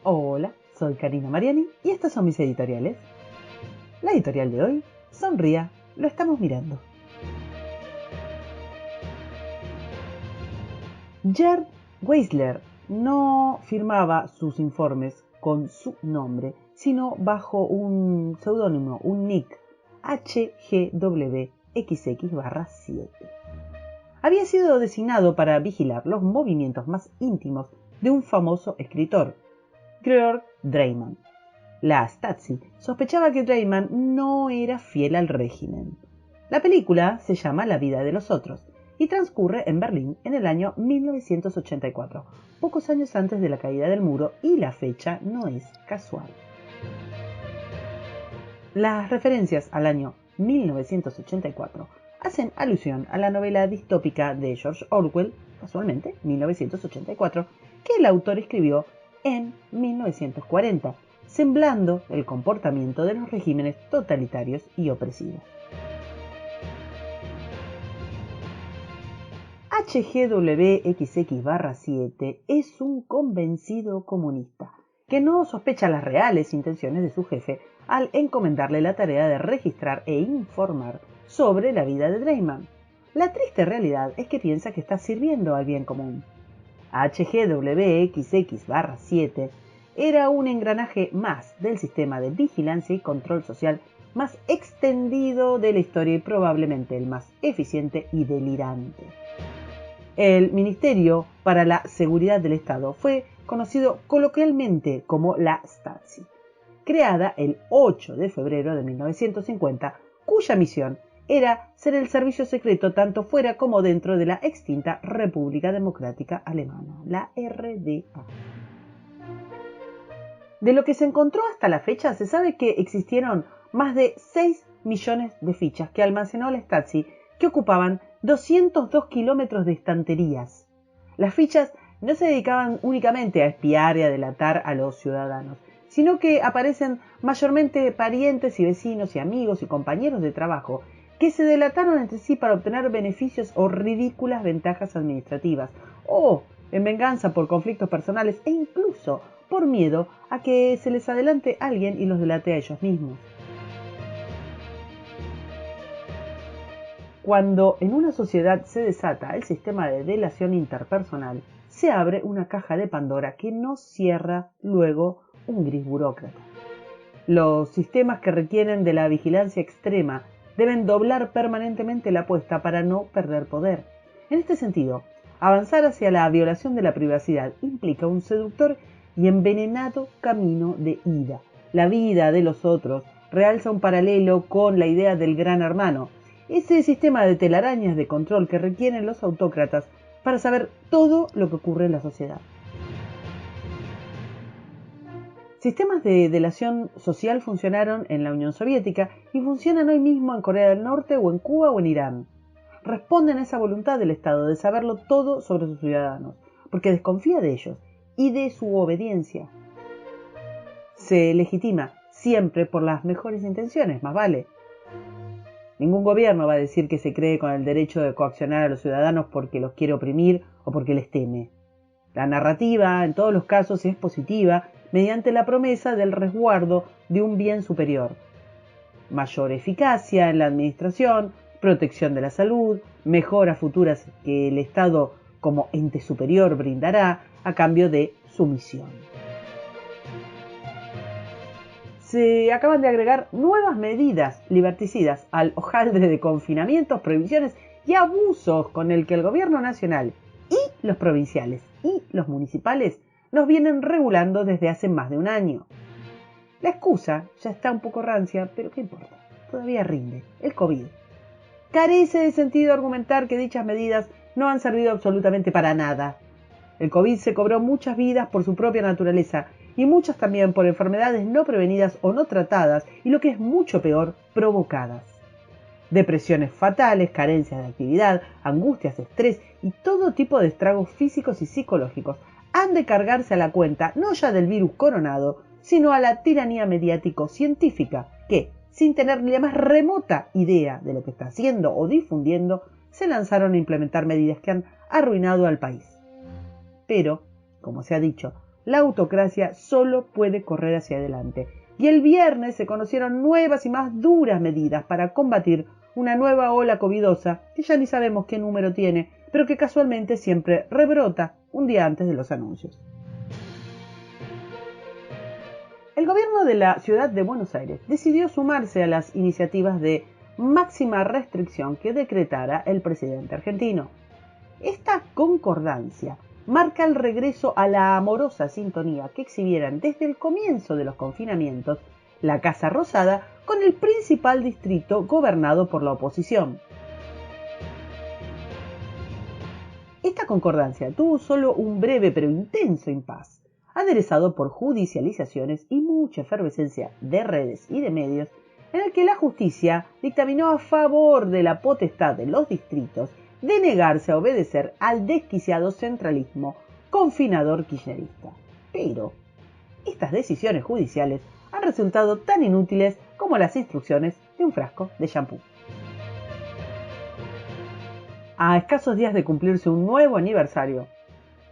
Hola, soy Karina Mariani y estas son mis editoriales. La editorial de hoy, Sonría, lo estamos mirando. Gerd Weisler no firmaba sus informes con su nombre, sino bajo un seudónimo, un nick, HGWXX-7. Había sido designado para vigilar los movimientos más íntimos de un famoso escritor, Georg Dreymann. La Stasi sospechaba que Dreymann no era fiel al régimen. La película se llama La vida de los otros y transcurre en Berlín en el año 1984, pocos años antes de la caída del muro, y la fecha no es casual. Las referencias al año 1984 hacen alusión a la novela distópica de George Orwell, casualmente 1984, que el autor escribió en 1940, semblando el comportamiento de los regímenes totalitarios y opresivos. HGWXX-7 es un convencido comunista que no sospecha las reales intenciones de su jefe al encomendarle la tarea de registrar e informar sobre la vida de Dreymann. La triste realidad es que piensa que está sirviendo al bien común. HGWXX-7 era un engranaje más del sistema de vigilancia y control social más extendido de la historia y probablemente el más eficiente y delirante. El Ministerio para la Seguridad del Estado fue conocido coloquialmente como la Stasi, creada el 8 de febrero de 1950, cuya misión era ser el servicio secreto tanto fuera como dentro de la extinta República Democrática Alemana, la RDA. De lo que se encontró hasta la fecha, se sabe que existieron más de 6 millones de fichas que almacenó la Stasi, que ocupaban 202 kilómetros de estanterías. Las fichas no se dedicaban únicamente a espiar y a delatar a los ciudadanos, sino que aparecen mayormente parientes y vecinos y amigos y compañeros de trabajo que se delataron entre sí para obtener beneficios o ridículas ventajas administrativas, o en venganza por conflictos personales, e incluso por miedo a que se les adelante alguien y los delate a ellos mismos. Cuando en una sociedad se desata el sistema de delación interpersonal, se abre una caja de Pandora que no cierra luego un gris burócrata. Los sistemas que requieren de la vigilancia extrema deben doblar permanentemente la apuesta para no perder poder. En este sentido, avanzar hacia la violación de la privacidad implica un seductor y envenenado camino de ida. La vida de los otros realza un paralelo con la idea del gran hermano, ese sistema de telarañas de control que requieren los autócratas para saber todo lo que ocurre en la sociedad. Sistemas de delación social funcionaron en la Unión Soviética y funcionan hoy mismo en Corea del Norte o en Cuba o en Irán. Responden a esa voluntad del Estado de saberlo todo sobre sus ciudadanos, porque desconfía de ellos y de su obediencia. Se legitima siempre por las mejores intenciones, más vale. Ningún gobierno va a decir que se cree con el derecho de coaccionar a los ciudadanos porque los quiere oprimir o porque les teme. La narrativa, en todos los casos, es positiva mediante la promesa del resguardo de un bien superior. Mayor eficacia en la administración, protección de la salud, mejoras futuras que el Estado como ente superior brindará a cambio de sumisión. Se acaban de agregar nuevas medidas liberticidas al hojaldre de confinamientos, prohibiciones y abusos con el que el gobierno nacional y los provinciales y los municipales nos vienen regulando desde hace más de un año. La excusa ya está un poco rancia, pero ¿qué importa? Todavía rinde. El COVID. Carece de sentido argumentar que dichas medidas no han servido absolutamente para nada. El COVID se cobró muchas vidas por su propia naturaleza y muchas también por enfermedades no prevenidas o no tratadas y, lo que es mucho peor, provocadas. Depresiones fatales, carencias de actividad, angustias, estrés y todo tipo de estragos físicos y psicológicos han de cargarse a la cuenta no ya del virus coronado, sino a la tiranía mediático-científica que, sin tener ni la más remota idea de lo que está haciendo o difundiendo, se lanzaron a implementar medidas que han arruinado al país. Pero, como se ha dicho, La autocracia solo puede correr hacia adelante. Y el viernes se conocieron nuevas y más duras medidas para combatir una nueva ola covidosa que ya ni sabemos qué número tiene, pero que casualmente siempre rebrota un día antes de los anuncios. El gobierno de la ciudad de Buenos Aires decidió sumarse a las iniciativas de máxima restricción que decretara el presidente argentino. Esta concordancia marca el regreso a la amorosa sintonía que exhibieran desde el comienzo de los confinamientos la Casa Rosada con el principal distrito gobernado por la oposición. Esta concordancia tuvo solo un breve pero intenso impas, aderezado por judicializaciones y mucha efervescencia de redes y de medios, en el que la justicia dictaminó a favor de la potestad de los distritos de negarse a obedecer al desquiciado centralismo confinador kirchnerista. Pero estas decisiones judiciales han resultado tan inútiles como las instrucciones de un frasco de shampoo. A escasos días de cumplirse un nuevo aniversario,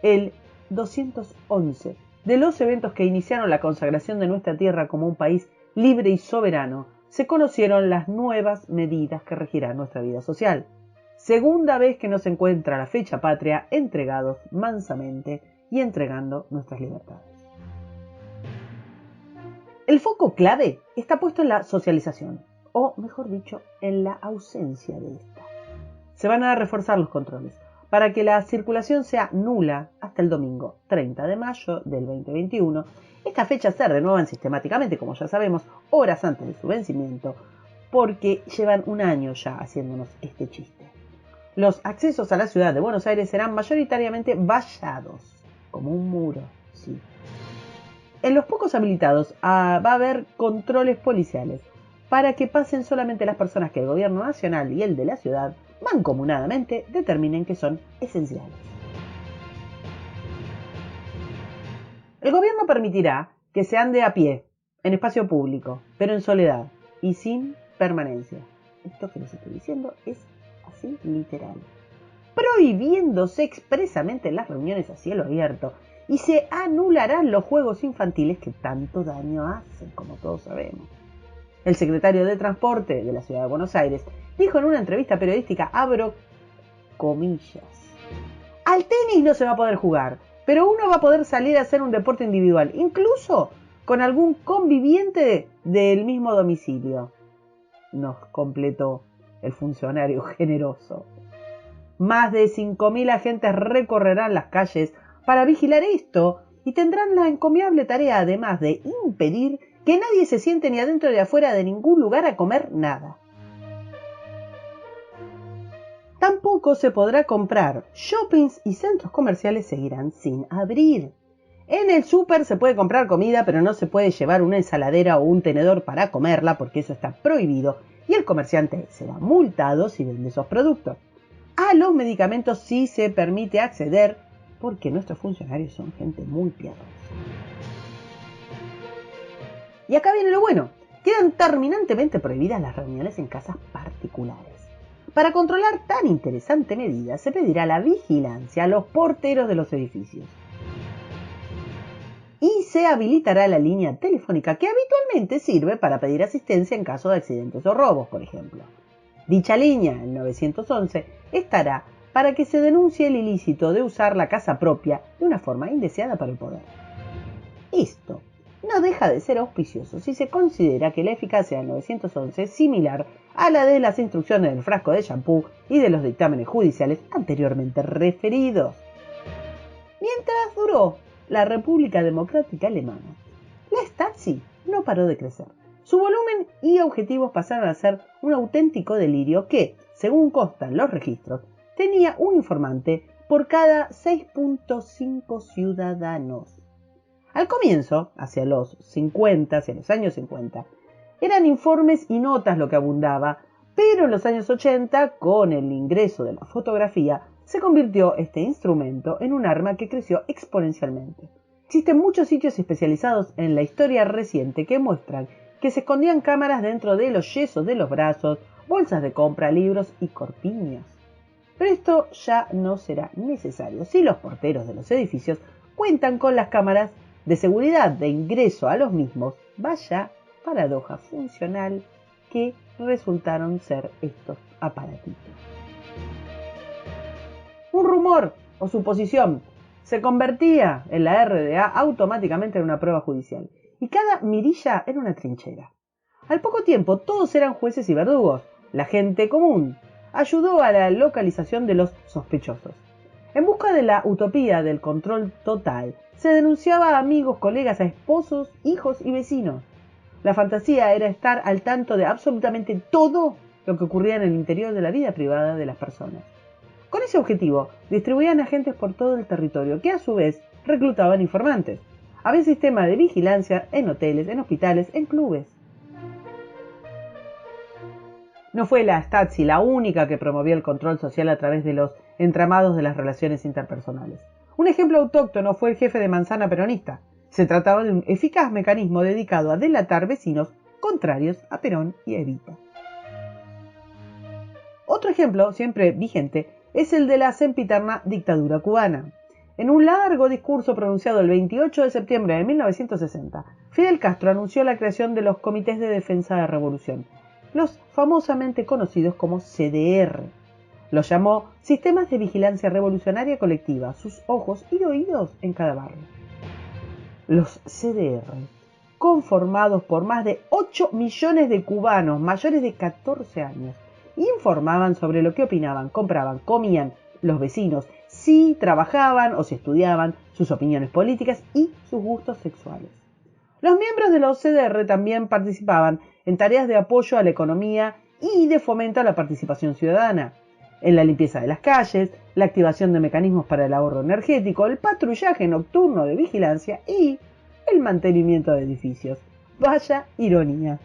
el 211 de los eventos que iniciaron la consagración de nuestra tierra como un país libre y soberano, se conocieron las nuevas medidas que regirán nuestra vida social. Segunda vez que nos encuentra la fecha patria entregados mansamente y entregando nuestras libertades. El foco clave está puesto en la socialización, o mejor dicho, en la ausencia de esta. Se van a reforzar los controles para que la circulación sea nula hasta el domingo 30 de mayo del 2021. Estas fechas se renuevan sistemáticamente, como ya sabemos, horas antes de su vencimiento, porque llevan un año ya haciéndonos este chiste. Los accesos a la ciudad de Buenos Aires serán mayoritariamente vallados, como un muro, sí. En los pocos habilitados va a haber controles policiales para que pasen solamente las personas que el gobierno nacional y el de la ciudad mancomunadamente determinen que son esenciales. El gobierno permitirá que se ande a pie, en espacio público, pero en soledad y sin permanencia. Esto que les estoy diciendo es así literal. Prohibiéndose expresamente las reuniones a cielo abierto y se anularán los juegos infantiles que tanto daño hacen, como todos sabemos. El secretario de Transporte de la Ciudad de Buenos Aires dijo en una entrevista periodística, abro comillas, al tenis no se va a poder jugar, pero uno va a poder salir a hacer un deporte individual, incluso con algún conviviente del mismo domicilio, nos completó el funcionario generoso. Más de 5.000 agentes recorrerán las calles para vigilar esto y tendrán la encomiable tarea, además de impedir que nadie se siente ni adentro ni afuera de ningún lugar a comer nada. Tampoco se podrá comprar. Shoppings y centros comerciales seguirán sin abrir. En el súper se puede comprar comida, pero no se puede llevar una ensaladera o un tenedor para comerla, porque eso está prohibido y el comerciante será multado si vende esos productos. A los medicamentos sí se permite acceder, porque nuestros funcionarios son gente muy piadosa. Y acá viene lo bueno. Quedan terminantemente prohibidas las reuniones en casas particulares. Para controlar tan interesante medida, se pedirá la vigilancia a los porteros de los edificios. Y se habilitará la línea telefónica que habitualmente sirve para pedir asistencia en caso de accidentes o robos, por ejemplo. Dicha línea, el 911, estará para que se denuncie el ilícito de usar la casa propia de una forma indeseada para el poder. Esto no deja de ser auspicioso si se considera que la eficacia del 911 es similar a la de las instrucciones del frasco de shampoo y de los dictámenes judiciales anteriormente referidos. Mientras duró la República Democrática Alemana, la Stasi no paró de crecer. Su volumen y objetivos pasaron a ser un auténtico delirio que, según constan los registros, tenía un informante por cada 6.5 ciudadanos. Al comienzo, hacia los años 50, eran informes y notas lo que abundaba, pero en los años 80, con el ingreso de la fotografía, se convirtió este instrumento en un arma que creció exponencialmente. Existen muchos sitios especializados en la historia reciente que muestran que se escondían cámaras dentro de los yesos de los brazos, bolsas de compra, libros y corpiños. Pero esto ya no será necesario si los porteros de los edificios cuentan con las cámaras de seguridad de ingreso a los mismos. Vaya paradoja funcional que resultaron ser estos aparatitos. Un rumor o suposición se convertía en la RDA automáticamente en una prueba judicial, y cada mirilla era una trinchera. Al poco tiempo todos eran jueces y verdugos. La gente común ayudó a la localización de los sospechosos. En busca de la utopía del control total, se denunciaba a amigos, colegas, a esposos, hijos y vecinos. La fantasía era estar al tanto de absolutamente todo lo que ocurría en el interior de la vida privada de las personas. Con ese objetivo, distribuían agentes por todo el territorio, que a su vez reclutaban informantes. Había sistema de vigilancia en hoteles, en hospitales, en clubes. No fue la Stasi la única que promovió el control social a través de los entramados de las relaciones interpersonales. Un ejemplo autóctono fue el jefe de manzana peronista. Se trataba de un eficaz mecanismo dedicado a delatar vecinos contrarios a Perón y a Evita. Otro ejemplo, siempre vigente, es el de la sempiterna dictadura cubana. En un largo discurso pronunciado el 28 de septiembre de 1960, Fidel Castro anunció la creación de los Comités de Defensa de Revolución, los famosamente conocidos como CDR. Los llamó Sistemas de Vigilancia Revolucionaria Colectiva, sus ojos y oídos en cada barrio. Los CDR, conformados por más de 8 millones de cubanos mayores de 14 años, informaban sobre lo que opinaban, compraban, comían los vecinos, si trabajaban o si estudiaban, sus opiniones políticas y sus gustos sexuales. Los miembros de los CDR también participaban en tareas de apoyo a la economía y de fomento a la participación ciudadana, en la limpieza de las calles, la activación de mecanismos para el ahorro energético, el patrullaje nocturno de vigilancia y el mantenimiento de edificios. Vaya ironía.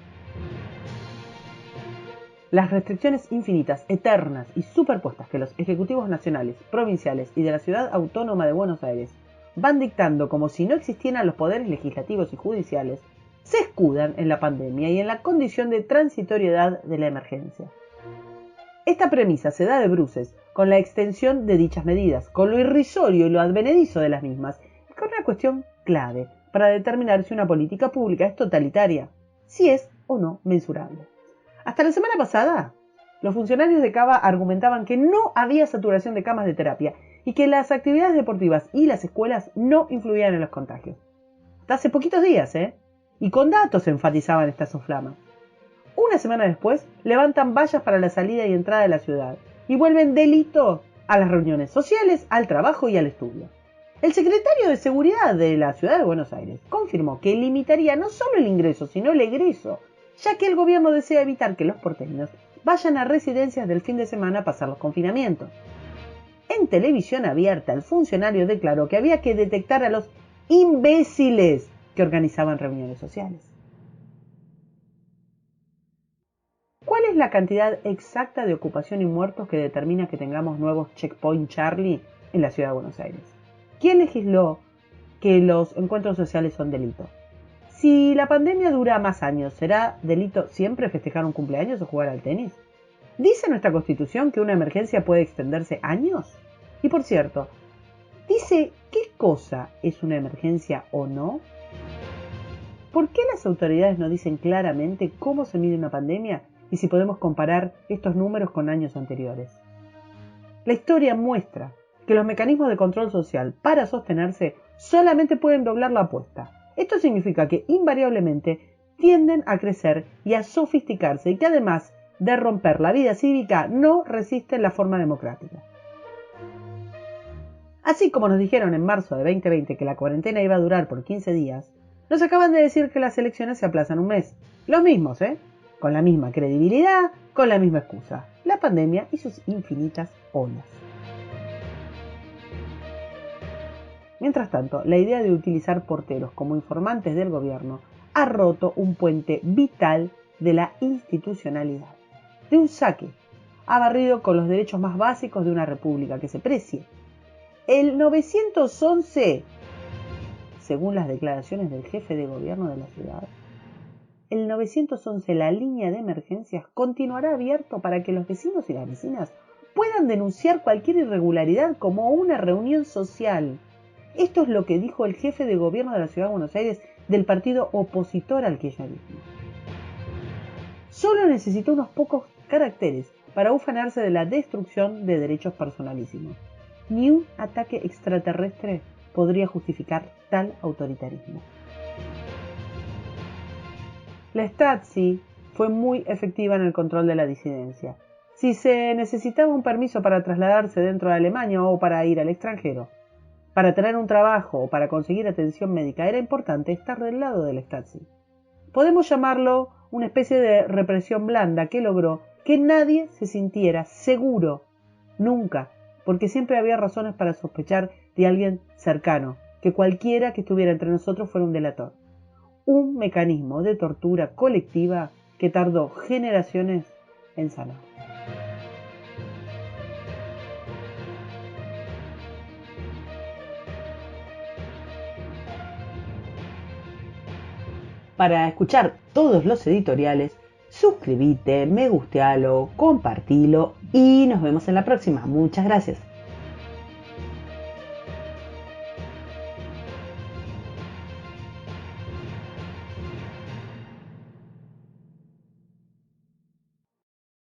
Las restricciones infinitas, eternas y superpuestas que los ejecutivos nacionales, provinciales y de la Ciudad Autónoma de Buenos Aires van dictando como si no existieran los poderes legislativos y judiciales, se escudan en la pandemia y en la condición de transitoriedad de la emergencia. Esta premisa se da de bruces con la extensión de dichas medidas, con lo irrisorio y lo advenedizo de las mismas, y con una cuestión clave para determinar si una política pública es totalitaria, si es o no mensurable. Hasta la semana pasada, los funcionarios de Cava argumentaban que no había saturación de camas de terapia y que las actividades deportivas y las escuelas no influían en los contagios. Hasta hace poquitos días, y con datos enfatizaban esta soflama. Una semana después, levantan vallas para la salida y entrada de la ciudad y vuelven delito a las reuniones sociales, al trabajo y al estudio. El secretario de Seguridad de la Ciudad de Buenos Aires confirmó que limitaría no solo el ingreso, sino el egreso, ya que el gobierno desea evitar que los porteños vayan a residencias del fin de semana a pasar los confinamientos. En televisión abierta, el funcionario declaró que había que detectar a los imbéciles que organizaban reuniones sociales. ¿Cuál es la cantidad exacta de ocupación y muertos que determina que tengamos nuevos Checkpoint Charlie en la Ciudad de Buenos Aires? ¿Quién legisló que los encuentros sociales son delito? Si la pandemia dura más años, ¿será delito siempre festejar un cumpleaños o jugar al tenis? ¿Dice nuestra Constitución que una emergencia puede extenderse años? Y por cierto, ¿dice qué cosa es una emergencia o no? ¿Por qué las autoridades no dicen claramente cómo se mide una pandemia y si podemos comparar estos números con años anteriores? La historia muestra que los mecanismos de control social para sostenerse solamente pueden doblar la apuesta. Esto significa que invariablemente tienden a crecer y a sofisticarse y que además de romper la vida cívica no resisten la forma democrática. Así como nos dijeron en marzo de 2020 que la cuarentena iba a durar por 15 días, nos acaban de decir que las elecciones se aplazan un mes. Los mismos, con la misma credibilidad, con la misma excusa, la pandemia y sus infinitas olas. Mientras tanto, la idea de utilizar porteros como informantes del gobierno ha roto un puente vital de la institucionalidad. De un saque, ha barrido con los derechos más básicos de una república que se precie. El 911, según las declaraciones del jefe de gobierno de la ciudad, el 911, la línea de emergencias, continuará abierto para que los vecinos y las vecinas puedan denunciar cualquier irregularidad como una reunión social. Esto es lo que dijo el jefe de gobierno de la Ciudad de Buenos Aires del partido opositor al kirchnerismo. Solo necesitó unos pocos caracteres para ufanarse de la destrucción de derechos personalísimos. Ni un ataque extraterrestre podría justificar tal autoritarismo. La Stasi fue muy efectiva en el control de la disidencia. Si se necesitaba un permiso para trasladarse dentro de Alemania o para ir al extranjero, para tener un trabajo o para conseguir atención médica, era importante estar del lado del Stasi. Podemos llamarlo una especie de represión blanda que logró que nadie se sintiera seguro, nunca, porque siempre había razones para sospechar de alguien cercano, que cualquiera que estuviera entre nosotros fuera un delator. Un mecanismo de tortura colectiva que tardó generaciones en sanar. Para escuchar todos los editoriales, suscríbete, me gustealo, compartilo y nos vemos en la próxima. Muchas gracias.